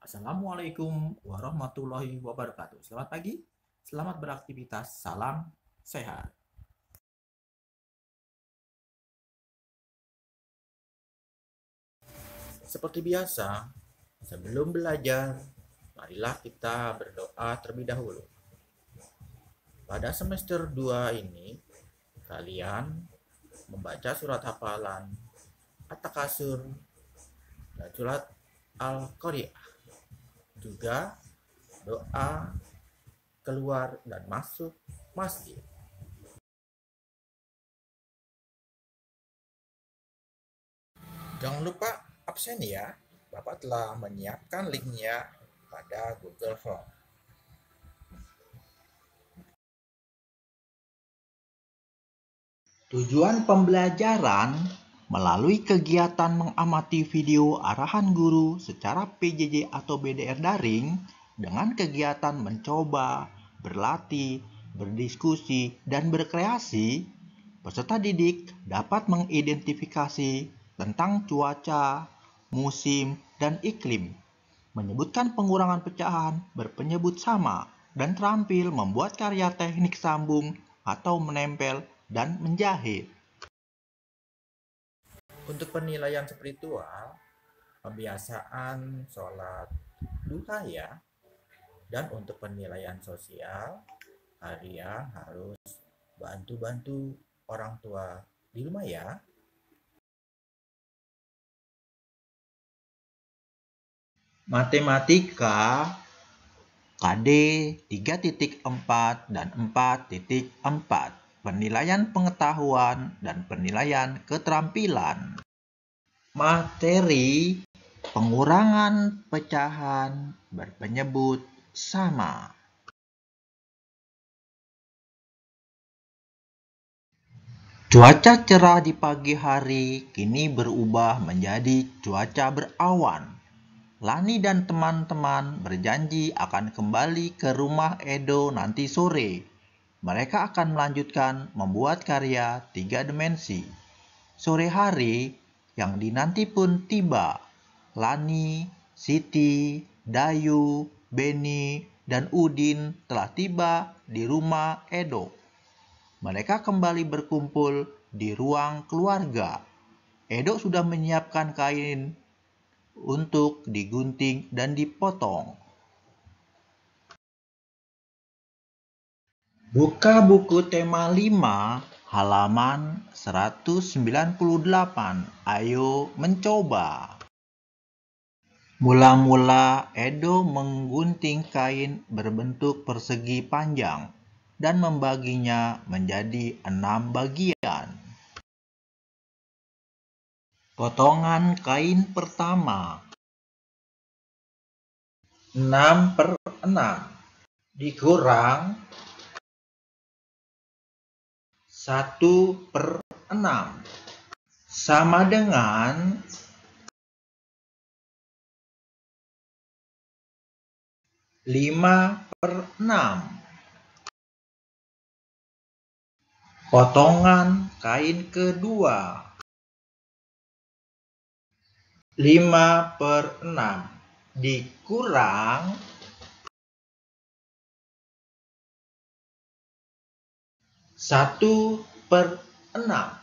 Assalamualaikum warahmatullahi wabarakatuh. Selamat pagi, selamat beraktivitas, salam sehat. Seperti biasa, sebelum belajar, marilah kita berdoa terlebih dahulu. Pada semester 2 ini, kalian membaca surat hafalan At-Takasur dan surat Al-Qari'ah. Juga doa keluar dan masuk masjid. Jangan lupa absen ya. Bapak telah menyiapkan linknya pada Google Form. Tujuan pembelajaran melalui kegiatan mengamati video arahan guru secara PJJ atau BDR daring dengan kegiatan mencoba, berlatih, berdiskusi, dan berkreasi, peserta didik dapat mengidentifikasi tentang cuaca, musim, dan iklim, menyebutkan pengurangan pecahan berpenyebut sama, dan terampil membuat karya teknik sambung atau menempel dan menjahit. Untuk penilaian spiritual, pembiasaan sholat duha ya. Dan untuk penilaian sosial, kalian harus bantu-bantu orang tua di rumah ya. Matematika KD 3.4 dan 4.4, penilaian pengetahuan dan penilaian keterampilan. Materi pengurangan pecahan berpenyebut sama. Cuaca cerah di pagi hari kini berubah menjadi cuaca berawan. Lani dan teman-teman berjanji akan kembali ke rumah Edo nanti sore. Mereka akan melanjutkan membuat karya 3 dimensi. Sore hari yang dinanti pun tiba. Lani, Siti, Dayu, Beni, dan Udin telah tiba di rumah Edo. Mereka kembali berkumpul di ruang keluarga. Edo sudah menyiapkan kain untuk digunting dan dipotong. Buka buku tema 5 halaman 198. Ayo mencoba. Mula-mula Edo menggunting kain berbentuk persegi panjang dan membaginya menjadi 6 bagian. Potongan kain pertama 6/6 dikurang 1/6 sama dengan 5/6. Potongan kain kedua 5/6 dikurang 1/6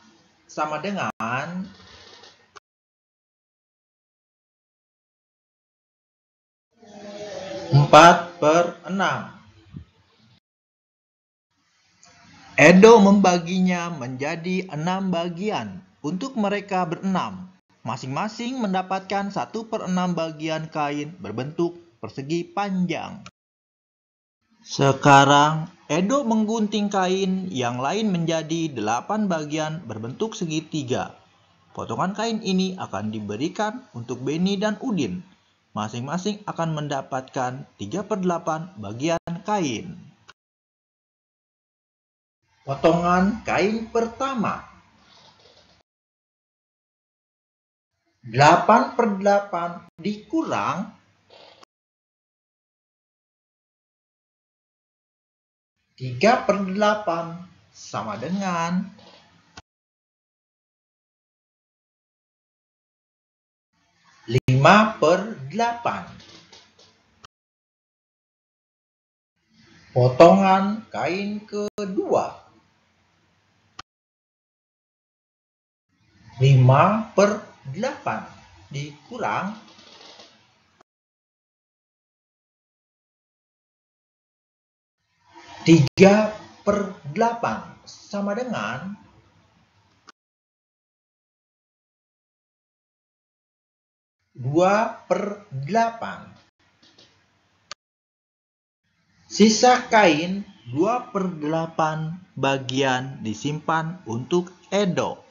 sama dengan 4/6. Edo membaginya menjadi 6 bagian untuk mereka berenam. Masing-masing mendapatkan 1/6 bagian kain berbentuk persegi panjang. Sekarang Edo menggunting kain yang lain menjadi 8 bagian berbentuk segitiga. Potongan kain ini akan diberikan untuk Beni dan Udin. Masing-masing akan mendapatkan 3/8 bagian kain. Potongan kain pertama 8/8 dikurang 3/8 sama dengan 5/8. Potongan kain kedua 5/8 dikurang 3/8 sama dengan 2/8. Sisa kain 2/8 bagian disimpan untuk Edo.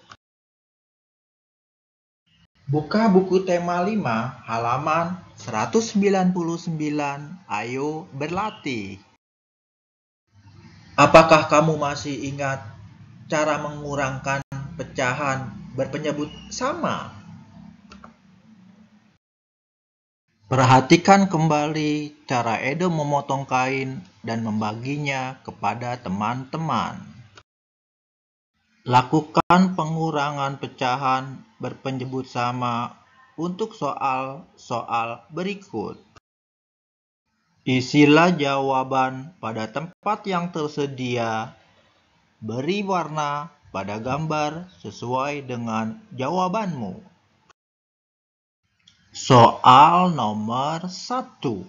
Buka buku tema 5 halaman 199. Ayo berlatih. Apakah kamu masih ingat cara mengurangkan pecahan berpenyebut sama? Perhatikan kembali cara Edo memotong kain dan membaginya kepada teman-teman. Lakukan pengurangan pecahan berpenyebut sama untuk soal-soal berikut. Isilah jawaban pada tempat yang tersedia. Beri warna pada gambar sesuai dengan jawabanmu. Soal nomor 1.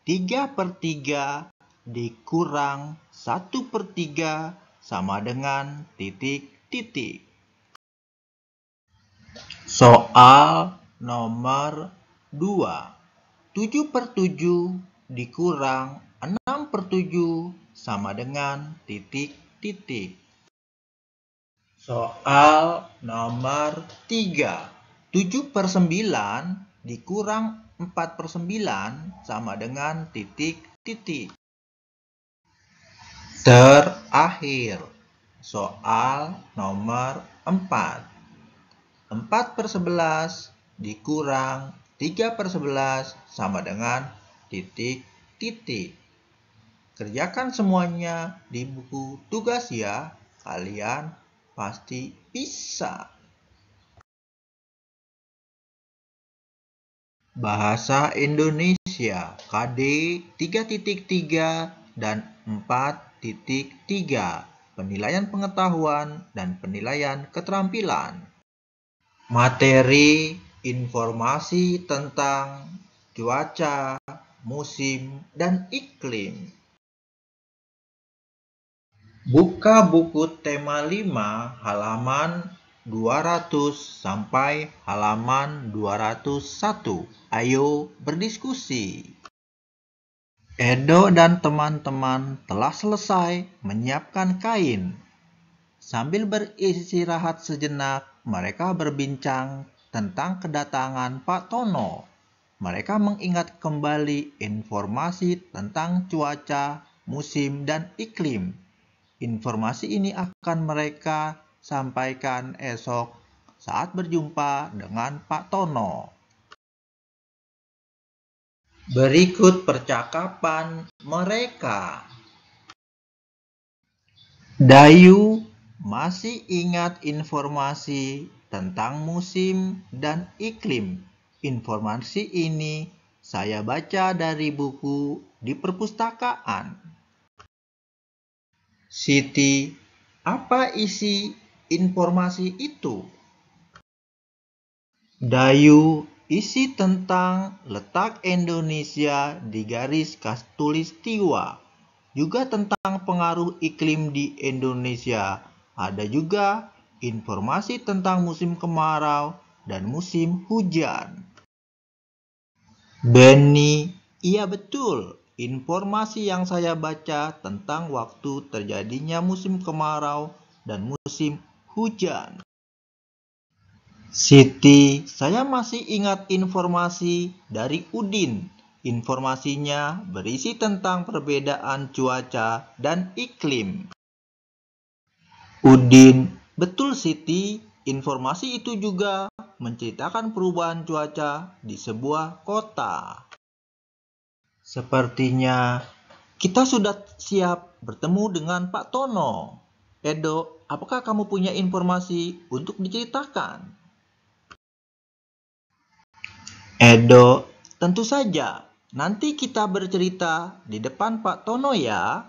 3/3 dikurang 1/3 sama dengan titik-titik. Soal nomor 2. 7/7 dikurang 6/7 sama dengan titik-titik. Soal nomor 3. 7/9 dikurang 4/9 sama dengan titik-titik. Terakhir, soal nomor 4. 4/11 dikurang 3/11 sama dengan titik-titik. Kerjakan semuanya di buku tugas ya, kalian pasti bisa. Bahasa Indonesia KD 3.3 dan 4.3. Penilaian pengetahuan dan penilaian keterampilan. Materi informasi tentang cuaca, musim, dan iklim. Buka buku tema 5 halaman 200 sampai halaman 201. Ayo berdiskusi. Edo dan teman-teman telah selesai menyiapkan kain. Sambil beristirahat sejenak, mereka berbincang tentang kedatangan Pak Tono. Mereka mengingat kembali informasi tentang cuaca, musim, dan iklim. Informasi ini akan mereka sampaikan esok saat berjumpa dengan Pak Tono. Berikut percakapan mereka. Dayu masih ingat informasi tentang musim dan iklim. Informasi ini saya baca dari buku di perpustakaan. Siti, apa isi informasi itu? Dayu, isi tentang letak Indonesia di garis khatulistiwa. Juga tentang pengaruh iklim di Indonesia. Ada juga informasi tentang musim kemarau dan musim hujan. Benny, iya betul. Informasi yang saya baca tentang waktu terjadinya musim kemarau dan musim hujan. Siti, saya masih ingat informasi dari Udin. Informasinya berisi tentang perbedaan cuaca dan iklim. Udin, betul Siti. Informasi itu juga menceritakan perubahan cuaca di sebuah kota. Sepertinya kita sudah siap bertemu dengan Pak Tono. Edo, apakah kamu punya informasi untuk diceritakan? Edo, tentu saja. Nanti kita bercerita di depan Pak Tono ya.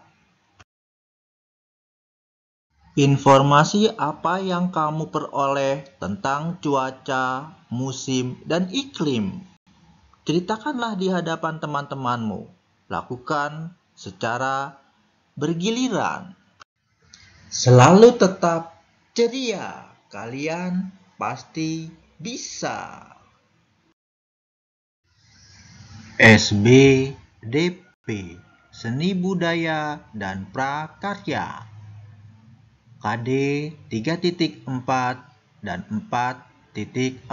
Informasi apa yang kamu peroleh tentang cuaca, musim, dan iklim? Ceritakanlah di hadapan teman-temanmu. Lakukan secara bergiliran. Selalu tetap ceria. Kalian pasti bisa. SBDP, Seni Budaya dan Prakarya. KD 3.4 dan 4.4.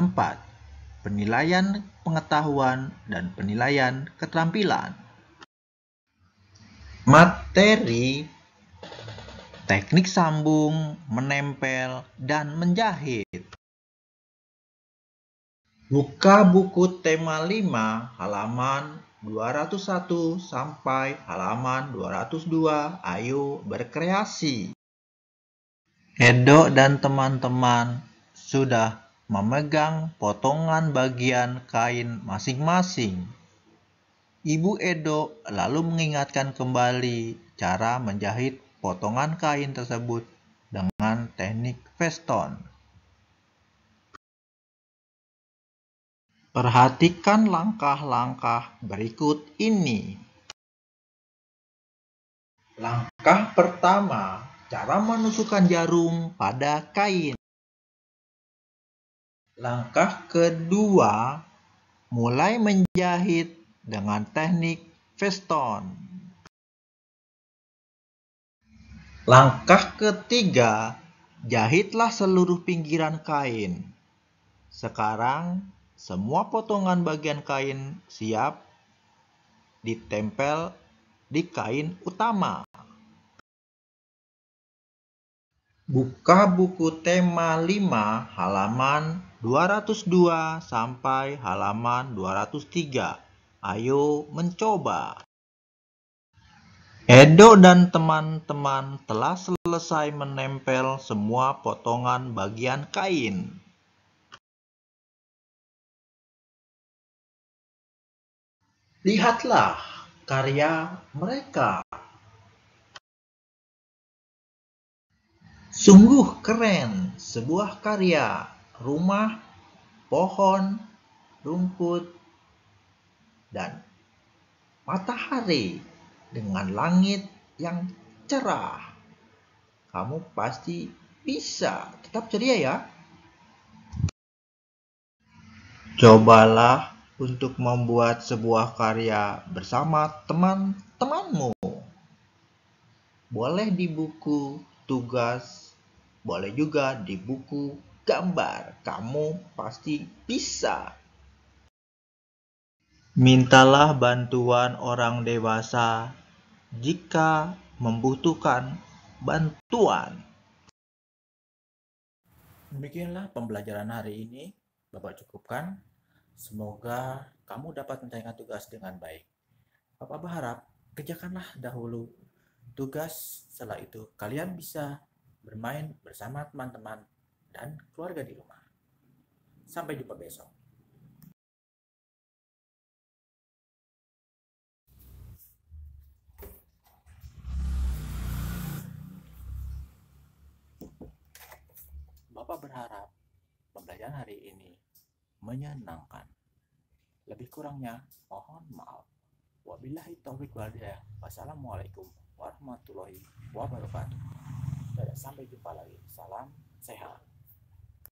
Penilaian pengetahuan dan penilaian keterampilan. Materi: teknik sambung, menempel, dan menjahit. Buka buku tema 5 halaman 201 sampai halaman 202. Ayo berkreasi. Edo dan teman-teman sudah memegang potongan bagian kain masing-masing. Ibu Edo lalu mengingatkan kembali cara menjahit potongan kain tersebut dengan teknik veston. Perhatikan langkah-langkah berikut ini. Langkah pertama, cara menusukkan jarum pada kain. Langkah kedua, mulai menjahit dengan teknik veston. Langkah ketiga, jahitlah seluruh pinggiran kain. Sekarang, semua potongan bagian kain siap ditempel di kain utama. Buka buku tema 5 halaman 202 sampai halaman 203. Ayo mencoba. Edo dan teman-teman telah selesai menempel semua potongan bagian kain. Lihatlah karya mereka. Sungguh keren, sebuah karya, rumah, pohon, rumput, dan matahari dengan langit yang cerah. Kamu pasti bisa. Tetap ceria ya. Cobalah untuk membuat sebuah karya bersama teman-temanmu. Boleh di buku tugas, boleh juga di buku gambar. Kamu pasti bisa. Mintalah bantuan orang dewasa jika membutuhkan bantuan. Demikianlah pembelajaran hari ini. Bapak cukupkan. Semoga kamu dapat menyelesaikan tugas dengan baik. Bapak berharap kerjakanlah dahulu tugas, setelah itu kalian bisa bermain bersama teman-teman dan keluarga di rumah. Sampai jumpa besok. Bapak berharap pembelajaran hari ini menyenangkan. Lebih kurangnya mohon maaf. Wabillahi taufiq wal hidayah. Wassalamualaikum warahmatullahi wabarakatuh. Sampai jumpa lagi. Salam sehat.